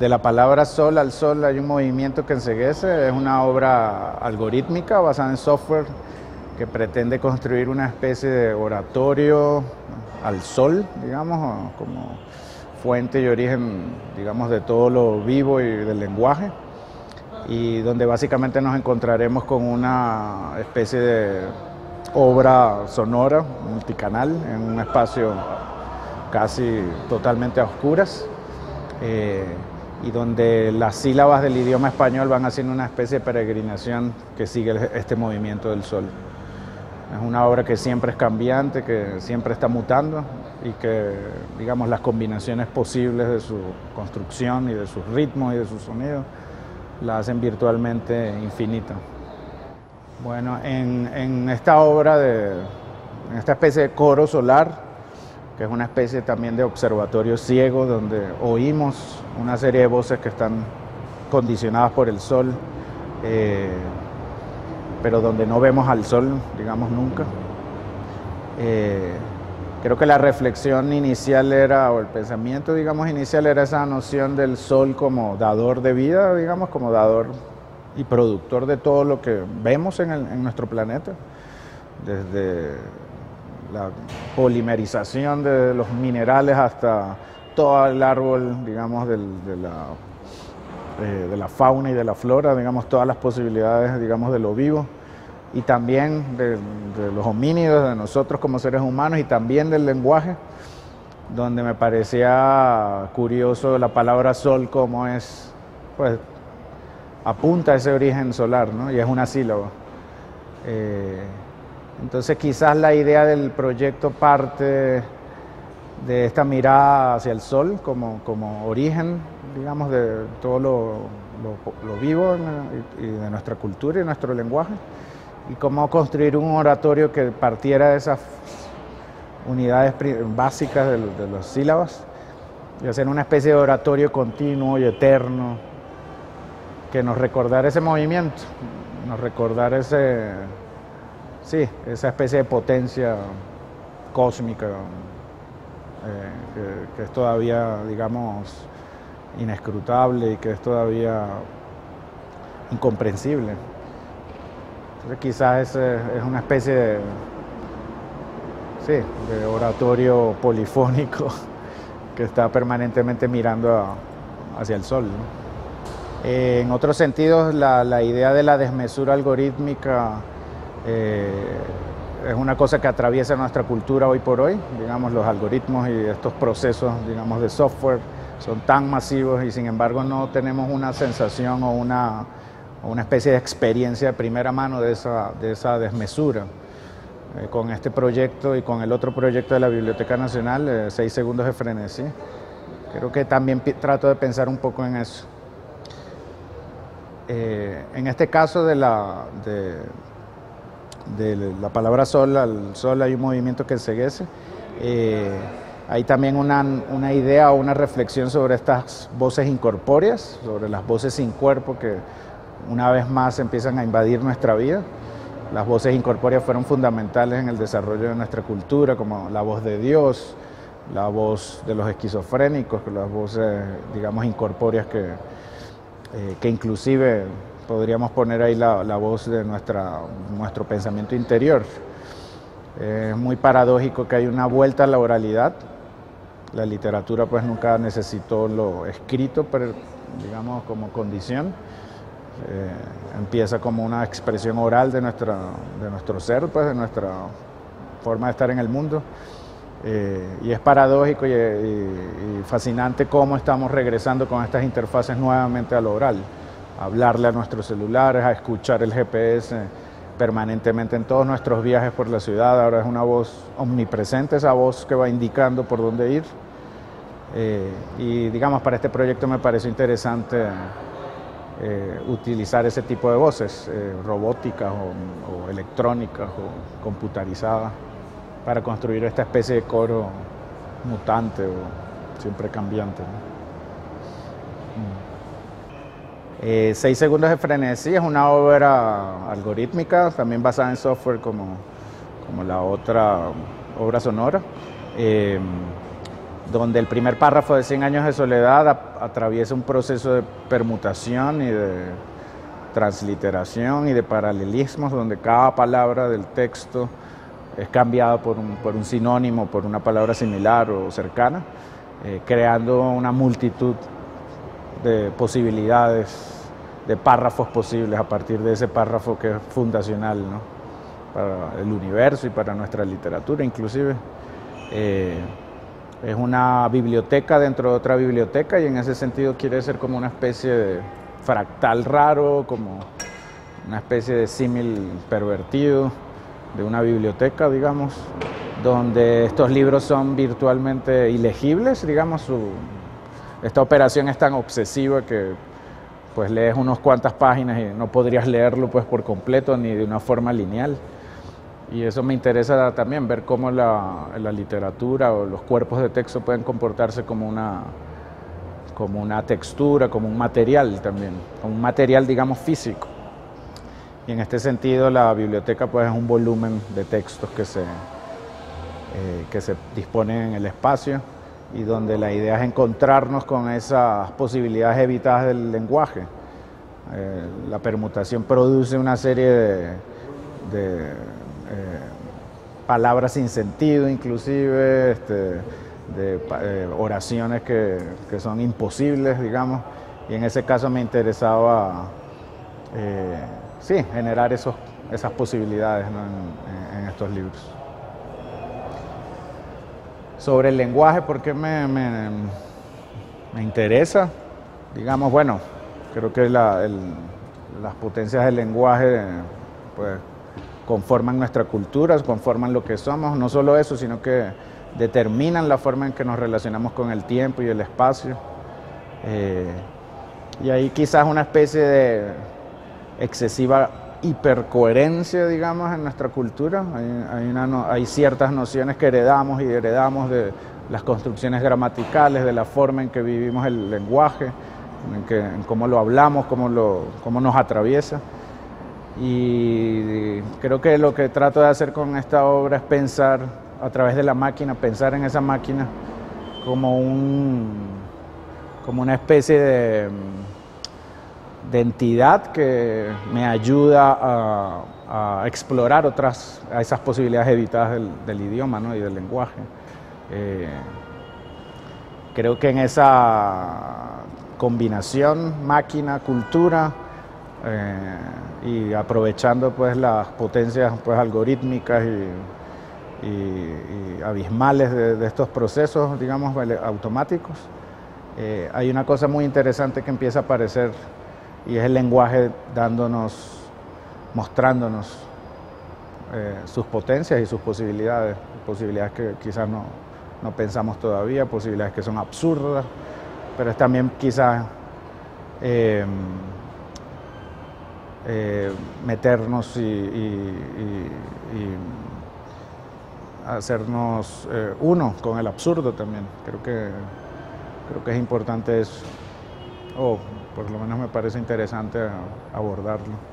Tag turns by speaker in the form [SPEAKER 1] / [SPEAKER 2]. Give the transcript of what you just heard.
[SPEAKER 1] de la palabra sol al sol hay un movimiento que enceguece, es una obra algorítmica basada en software que pretende construir una especie de oratorio al sol, digamos, como fuente y origen, digamos, de todo lo vivo y del lenguaje, y donde básicamente nos encontraremos con una especie de obra sonora, multicanal, en un espacio casi totalmente a oscuras, y donde las sílabas del idioma español van haciendo una especie de peregrinación que sigue este movimiento del sol. Es una obra que siempre es cambiante, que siempre está mutando y que, digamos, las combinaciones posibles de su construcción y de sus ritmos y de sus sonidos la hacen virtualmente infinita. Bueno, en esta obra, en esta especie de coro solar, que es una especie también de observatorio ciego, donde oímos una serie de voces que están condicionadas por el sol, pero donde no vemos al sol, digamos, nunca. Creo que la reflexión inicial era, o el pensamiento, digamos, inicial era esa noción del sol como dador de vida, digamos, como dador y productor de todo lo que vemos en nuestro planeta, desde la polimerización de los minerales hasta todo el árbol, digamos, de la fauna y de la flora, digamos, todas las posibilidades, digamos, de lo vivo, y también de los homínidos, de nosotros como seres humanos, y también del lenguaje, donde me parecía curioso la palabra sol, como es, pues, apunta a ese origen solar, ¿no? Y es una sílaba. Entonces quizás la idea del proyecto parte de esta mirada hacia el sol como origen, digamos, de todo lo vivo y de nuestra cultura y nuestro lenguaje, y cómo construir un oratorio que partiera de esas unidades básicas de las sílabas y hacer una especie de oratorio continuo y eterno que nos recordara ese movimiento, nos recordara esa especie de potencia cósmica que es todavía, digamos, inescrutable y que es todavía incomprensible. Entonces quizás es una especie de oratorio polifónico que está permanentemente mirando hacia el sol, ¿no? En otros sentidos, la idea de la desmesura algorítmica es una cosa que atraviesa nuestra cultura hoy por hoy. Digamos, los algoritmos y estos procesos, digamos, de software son tan masivos y sin embargo no tenemos una sensación o una especie de experiencia de primera mano de esa desmesura. Con este proyecto y con el otro proyecto de la Biblioteca Nacional, 6 segundos de frenesí, creo que también trato de pensar un poco en eso. En este caso de la palabra sol al sol hay un movimiento que enceguece. Hay también una idea o una reflexión sobre estas voces incorpóreas, sobre las voces sin cuerpo que una vez más empiezan a invadir nuestra vida. Las voces incorpóreas fueron fundamentales en el desarrollo de nuestra cultura, como la voz de Dios, la voz de los esquizofrénicos, las voces, digamos, incorpóreas que inclusive podríamos poner ahí la voz de nuestro pensamiento interior. Es muy paradójico que hay una vuelta a la oralidad. La literatura pues nunca necesitó lo escrito, pero, digamos, como condición. Empieza como una expresión oral de nuestro ser, pues, de nuestra forma de estar en el mundo. Y es paradójico y fascinante cómo estamos regresando con estas interfaces nuevamente a lo oral, a hablarle a nuestros celulares, a escuchar el GPS permanentemente en todos nuestros viajes por la ciudad. Ahora es una voz omnipresente, esa voz que va indicando por dónde ir. Y digamos, para este proyecto me pareció interesante utilizar ese tipo de voces, robóticas o electrónicas o computarizadas, para construir esta especie de coro mutante o siempre cambiante, ¿no? 6 segundos de frenesí es una obra algorítmica, también basada en software como la otra obra sonora. donde el primer párrafo de 100 años de soledad atraviesa un proceso de permutación y de transliteración y de paralelismos, donde cada palabra del texto es cambiada por un sinónimo, por una palabra similar o cercana, creando una multitud de posibilidades, de párrafos posibles a partir de ese párrafo que es fundacional, ¿no?, para el universo y para nuestra literatura inclusive. Es una biblioteca dentro de otra biblioteca, y en ese sentido quiere ser como una especie de fractal raro, como una especie de símil pervertido de una biblioteca, digamos, donde estos libros son virtualmente ilegibles, digamos. Esta operación es tan obsesiva que pues lees unas cuantas páginas y no podrías leerlo pues por completo ni de una forma lineal. Y eso me interesa también, ver cómo la literatura o los cuerpos de texto pueden comportarse como una textura, como un material también, como un material, digamos, físico. Y en este sentido la biblioteca pues es un volumen de textos que se disponen en el espacio, y donde la idea es encontrarnos con esas posibilidades evitadas del lenguaje. La permutación produce una serie de palabras sin sentido, inclusive, de oraciones que son imposibles, digamos, y en ese caso me interesaba generar esas posibilidades, ¿no?, en estos libros. Sobre el lenguaje, ¿por qué me interesa? Digamos, bueno, creo que las potencias del lenguaje pues conforman nuestra cultura, conforman lo que somos, no solo eso, sino que determinan la forma en que nos relacionamos con el tiempo y el espacio. Y hay quizás una especie de excesiva hipercoherencia, digamos, en nuestra cultura. Hay ciertas nociones que heredamos de las construcciones gramaticales, de la forma en que vivimos el lenguaje, en cómo lo hablamos, cómo nos atraviesa. Y creo que lo que trato de hacer con esta obra es pensar a través de la máquina, pensar en esa máquina como una especie de entidad que me ayuda a explorar a esas posibilidades evitadas del idioma, ¿no?, y del lenguaje. Creo que en esa combinación máquina-cultura, y aprovechando pues las potencias pues algorítmicas y abismales de estos procesos, digamos, automáticos, hay una cosa muy interesante que empieza a aparecer, y es el lenguaje mostrándonos sus potencias y sus posibilidades que quizás no pensamos todavía, posibilidades que son absurdas, pero es también quizás meternos y hacernos uno con el absurdo también. Creo que es importante eso, o por lo menos me parece interesante abordarlo.